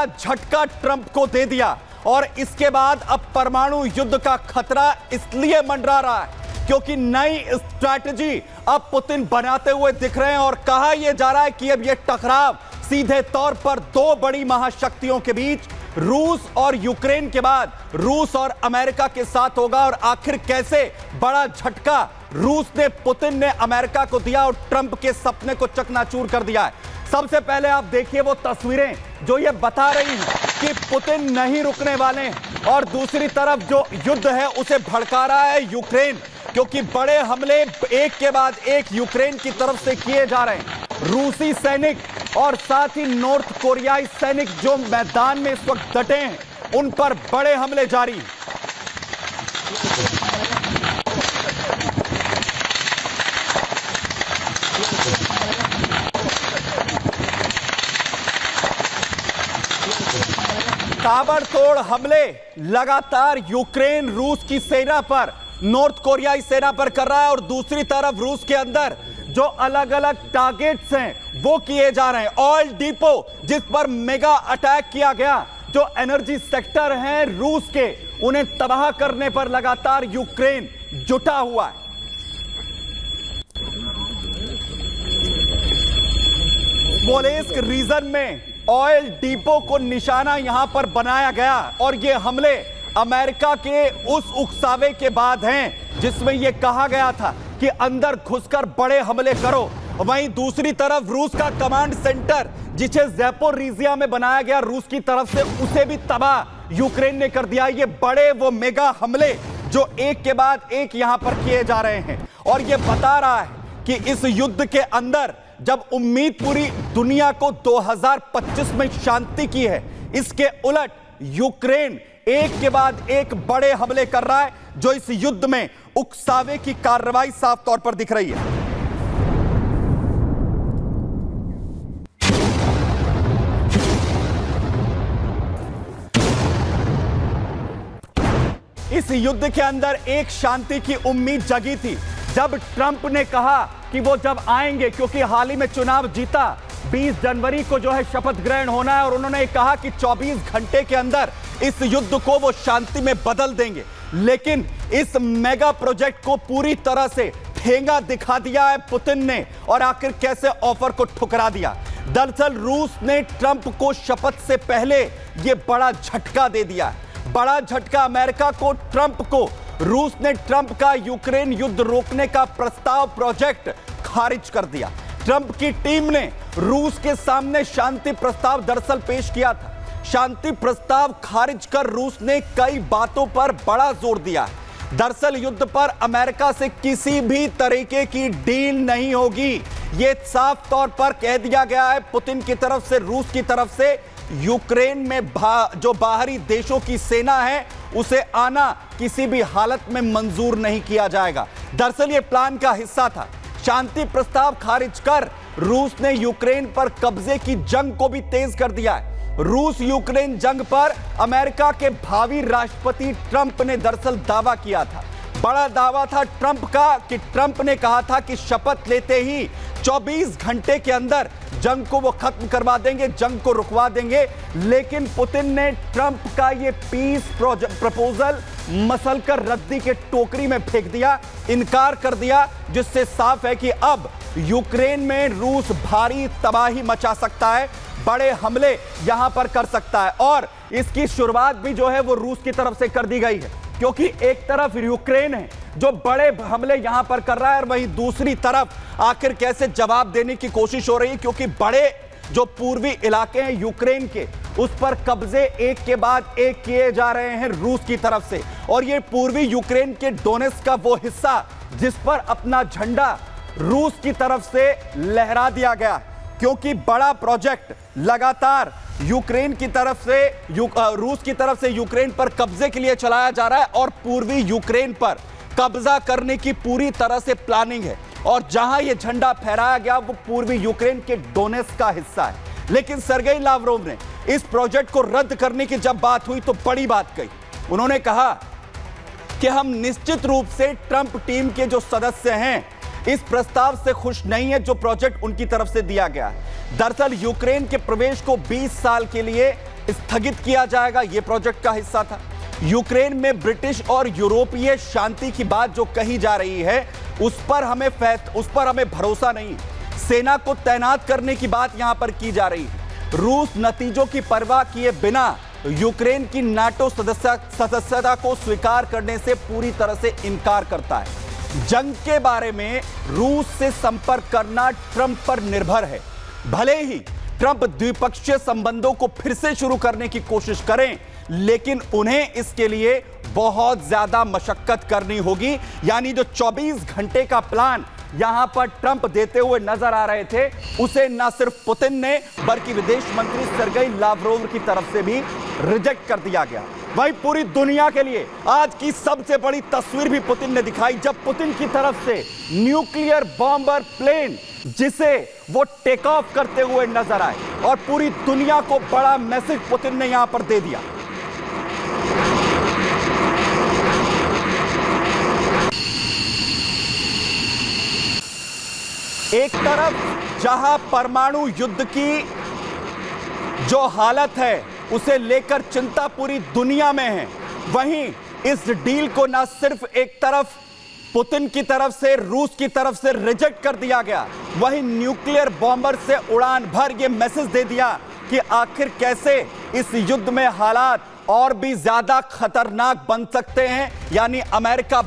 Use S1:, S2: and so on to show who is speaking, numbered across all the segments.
S1: झटका ट्रंप को दे दिया और इसके बाद अब परमाणु युद्ध का खतरा इसलिए मंडरा रहा है क्योंकि नई स्ट्रैटेजी अब पुतिन बनाते हुए दिख रहे हैं और कहा यह जा रहा है कि अब यह टकराव सीधे तौर पर दो बड़ी महाशक्तियों के बीच रूस और यूक्रेन के बाद रूस और अमेरिका के साथ होगा। और आखिर कैसे बड़ा झटका रूस ने पुतिन ने अमेरिका को दिया और ट्रंप के सपने को चकनाचूर कर दिया है। सबसे पहले आप देखिए वो तस्वीरें जो ये बता रही हैं कि पुतिन नहीं रुकने वाले हैं और दूसरी तरफ जो युद्ध है उसे भड़का रहा है यूक्रेन, क्योंकि बड़े हमले एक के बाद एक यूक्रेन की तरफ से किए जा रहे हैं। रूसी सैनिक और साथ ही नॉर्थ कोरियाई सैनिक जो मैदान में इस वक्त डटे हैं उन पर बड़े हमले जारी हैं। ताबड़तोड़ हमले लगातार यूक्रेन रूस की सेना पर, नॉर्थ कोरियाई सेना पर कर रहा है और दूसरी तरफ रूस के अंदर जो अलग अलग टारगेट्स हैं वो किए जा रहे हैं। ऑयल डिपो जिस पर मेगा अटैक किया गया, जो एनर्जी सेक्टर हैं रूस के, उन्हें तबाह करने पर लगातार यूक्रेन जुटा हुआ है। स्मोलेंस्क रीजन में ऑयल डिपो को निशाना यहां पर बनाया गया और ये हमले अमेरिका के उस उकसावे के बाद हैं जिसमें यह कहा गया था कि अंदर घुसकर बड़े हमले करो। वहीं दूसरी तरफ रूस का कमांड सेंटर जिसे ज़ैपोरिज़िया में बनाया गया रूस की तरफ से, उसे भी तबाह यूक्रेन ने कर दिया। ये बड़े वो मेगा हमले जो एक के बाद एक यहां पर किए जा रहे हैं और ये बता रहा है कि इस युद्ध के अंदर जब उम्मीद पूरी दुनिया को 2025 में शांति की है, इसके उलट यूक्रेन एक के बाद एक बड़े हमले कर रहा है जो इस युद्ध में उकसावे की कार्रवाई साफ तौर पर दिख रही है। इस युद्ध के अंदर एक शांति की उम्मीद जगी थी जब ट्रंप ने कहा कि वो जब आएंगे, क्योंकि हाल ही में चुनाव जीता, 20 जनवरी को जो है शपथ ग्रहण होना है और उन्होंने कहा कि 24 घंटे के अंदर इस युद्ध को वो शांति में बदल देंगे। लेकिन इस मेगा प्रोजेक्ट को पूरी तरह से ठेंगा दिखा दिया है पुतिन ने और आखिर कैसे ऑफर को ठुकरा दिया। दरअसल रूस ने ट्रंप को शपथ से पहले ये बड़ा झटका दे दिया है। बड़ा झटका अमेरिका को, ट्रंप को। रूस ने ट्रंप का यूक्रेन युद्ध रोकने का प्रस्ताव प्रोजेक्ट खारिज कर दिया। ट्रंप की टीम ने रूस के सामने शांति प्रस्ताव दरअसल पेश किया था। शांति प्रस्ताव खारिज कर रूस ने कई बातों पर बड़ा जोर दिया है। दरअसल युद्ध पर अमेरिका से किसी भी तरीके की डील नहीं होगी, यह साफ तौर पर कह दिया गया है पुतिन की तरफ से, रूस की तरफ से। यूक्रेन में जो बाहरी देशों की सेना है उसे आना किसी भी हालत में मंजूर नहीं किया जाएगा। दरअसल यह प्लान का हिस्सा था। शांति प्रस्ताव खारिज कर रूस ने यूक्रेन पर कब्जे की जंग को भी तेज कर दिया है। रूस यूक्रेन जंग पर अमेरिका के भावी राष्ट्रपति ट्रंप ने दरअसल दावा किया था। बड़ा दावा था ट्रंप का कि ट्रंप ने कहा था कि शपथ लेते ही 24 घंटे के अंदर जंग को वो खत्म करवा देंगे, जंग को रुकवा देंगे। लेकिन पुतिन ने ट्रंप का ये पीस प्रपोजल मसलकर रद्दी के टोकरी में फेंक दिया, इनकार कर दिया, जिससे साफ है कि अब यूक्रेन में रूस भारी तबाही मचा सकता है, बड़े हमले यहां पर कर सकता है। और इसकी शुरुआत भी जो है वो रूस की तरफ से कर दी गई है, क्योंकि एक तरफ यूक्रेन है जो बड़े हमले यहां पर कर रहा है और वहीं दूसरी तरफ आखिर कैसे जवाब देने की कोशिश हो रही है, क्योंकि बड़े जो पूर्वी इलाके हैं यूक्रेन के, उस पर कब्जे एक के बाद एक किए जा रहे हैं रूस की तरफ से। और ये पूर्वी यूक्रेन के डोनेट्स्क का वो हिस्सा जिस पर अपना झंडा रूस की तरफ से लहरा दिया गया, क्योंकि बड़ा प्रोजेक्ट लगातार यूक्रेन की तरफ से रूस की तरफ से यूक्रेन पर कब्जे के लिए चलाया जा रहा है और पूर्वी यूक्रेन पर कब्जा करने की पूरी तरह से प्लानिंग है। और जहां यह झंडा फहराया गया वो पूर्वी यूक्रेन के डोनेट्स्क का हिस्सा है। लेकिन सर्गेई लावरोव ने इस प्रोजेक्ट को रद्द करने की जब बात हुई तो बड़ी बात कही। उन्होंने कहा कि हम निश्चित रूप से ट्रंप टीम के जो सदस्य हैं इस प्रस्ताव से खुश नहीं है जो प्रोजेक्ट उनकी तरफ से दिया गया है। दरअसल यूक्रेन के प्रवेश को 20 साल के लिए स्थगित किया जाएगा, यह प्रोजेक्ट का हिस्सा था। यूक्रेन में ब्रिटिश और यूरोपीय शांति की बात जो कही जा रही है, उस पर हमें भरोसा नहीं। सेना को तैनात करने की बात यहां पर की जा रही है। रूस नतीजों की परवाह किए बिना यूक्रेन की नाटो सदस्यता को स्वीकार करने से पूरी तरह से इनकार करता है। जंग के बारे में रूस से संपर्क करना ट्रंप पर निर्भर है। भले ही ट्रंप द्विपक्षीय संबंधों को फिर से शुरू करने की कोशिश करें, लेकिन उन्हें इसके लिए बहुत ज्यादा मशक्कत करनी होगी। यानी जो 24 घंटे का प्लान यहां पर ट्रंप देते हुए नजर आ रहे थे, उसे न सिर्फ पुतिन ने बल्कि विदेश मंत्री सर्गेई लावरोव की तरफ से भी रिजेक्ट कर दिया गया। वहीं पूरी दुनिया के लिए आज की सबसे बड़ी तस्वीर भी पुतिन ने दिखाई, जब पुतिन की तरफ से न्यूक्लियर बॉम्बर प्लेन जिसे वो टेक ऑफ करते हुए नजर आए और पूरी दुनिया को बड़ा मैसेज पुतिन ने यहां पर दे दिया। एक तरफ जहां परमाणु युद्ध की जो हालत है उसे लेकर चिंता पूरी दुनिया में है, वहीं इस डील को ना सिर्फ एक तरफ पुतिन की तरफ से, रूस की तरफ से रिजेक्ट कर दिया गया, वहीं न्यूक्लियर बॉम्बर से उड़ान भर यह मैसेज दे दिया कि आखिर कैसे इस युद्ध में हालात और भी ज्यादा खतरनाक बन सकते हैं। यानी अमेरिका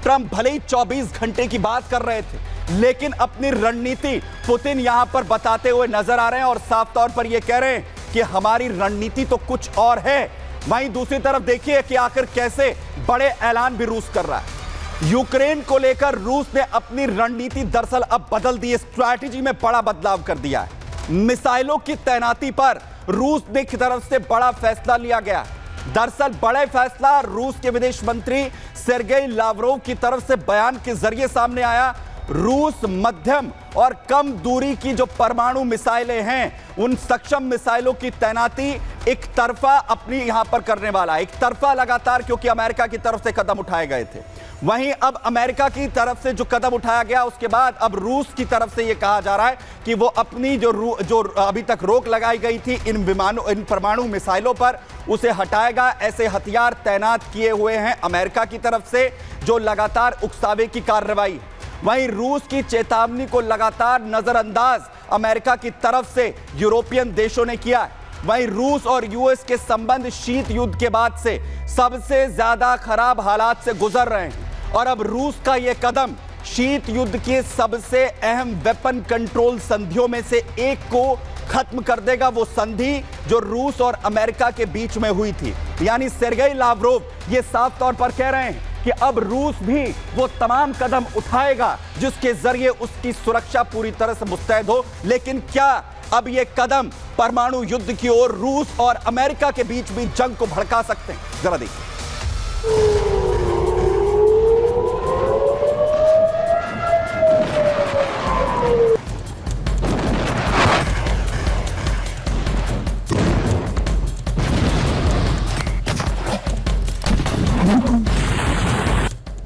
S1: ट्रंप भले ही 24 घंटे की बात कर रहे थे, लेकिन अपनी रणनीति पुतिन यहां पर बताते हुए नजर आ रहे हैं और साफ तौर पर यह कह रहे हैं कि हमारी रणनीति तो कुछ और है। वहीं दूसरी तरफ देखिए कि आखिर कैसे बड़े ऐलान भी रूस कर रहा है। यूक्रेन को लेकर रूस ने अपनी रणनीति दरअसल अब बदल दी है, स्ट्रैटेजी में बड़ा बदलाव कर दिया है। मिसाइलों की तैनाती पर रूस ने की तरफ से बड़ा फैसला लिया गया। दरअसल बड़ा फैसला रूस के विदेश मंत्री सर्गेई लावरोव की तरफ से बयान के जरिए सामने आया। रूस मध्यम और कम दूरी की जो परमाणु मिसाइलें हैं, उन सक्षम मिसाइलों की तैनाती एक तरफा अपनी यहां पर करने वाला है। एक तरफा लगातार, क्योंकि अमेरिका की तरफ से कदम उठाए गए थे। वहीं अब अमेरिका की तरफ से जो कदम उठाया गया, उसके बाद अब रूस की तरफ से यह कहा जा रहा है कि वो अपनी जो अभी तक रोक लगाई गई थी इन परमाणु मिसाइलों पर, उसे हटाएगा। ऐसे हथियार तैनात किए हुए हैं अमेरिका की तरफ से, जो लगातार उकसावे की कार्रवाई। वहीं रूस की चेतावनी को लगातार नजरअंदाज अमेरिका की तरफ से यूरोपियन देशों ने किया है। वहीं रूस और यूएस के संबंध शीत युद्ध के बाद से सबसे ज्यादा खराब हालात से गुजर रहे हैं और अब रूस का यह कदम शीत युद्ध के सबसे अहम वेपन कंट्रोल संधियों में से एक को खत्म कर देगा। वो संधि जो रूस और अमेरिका के बीच में हुई थी। यानी सर्गेई लावरोव ये साफ तौर पर कह रहे हैं कि अब रूस भी वो तमाम कदम उठाएगा जिसके जरिए उसकी सुरक्षा पूरी तरह से मुस्तैद हो। लेकिन क्या अब ये कदम परमाणु युद्ध की ओर रूस और अमेरिका के बीच भी जंग को भड़का सकते हैं? जरा देखिए।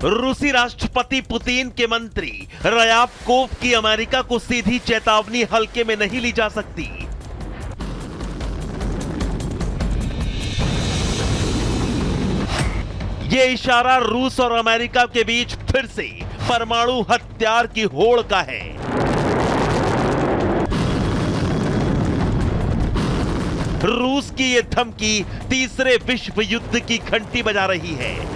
S2: रूसी राष्ट्रपति पुतिन के मंत्री रयाबकोव की अमेरिका को सीधी चेतावनी हल्के में नहीं ली जा सकती। ये इशारा रूस और अमेरिका के बीच फिर से परमाणु हथियार की होड़ का है। रूस की यह धमकी तीसरे विश्व युद्ध की घंटी बजा रही है।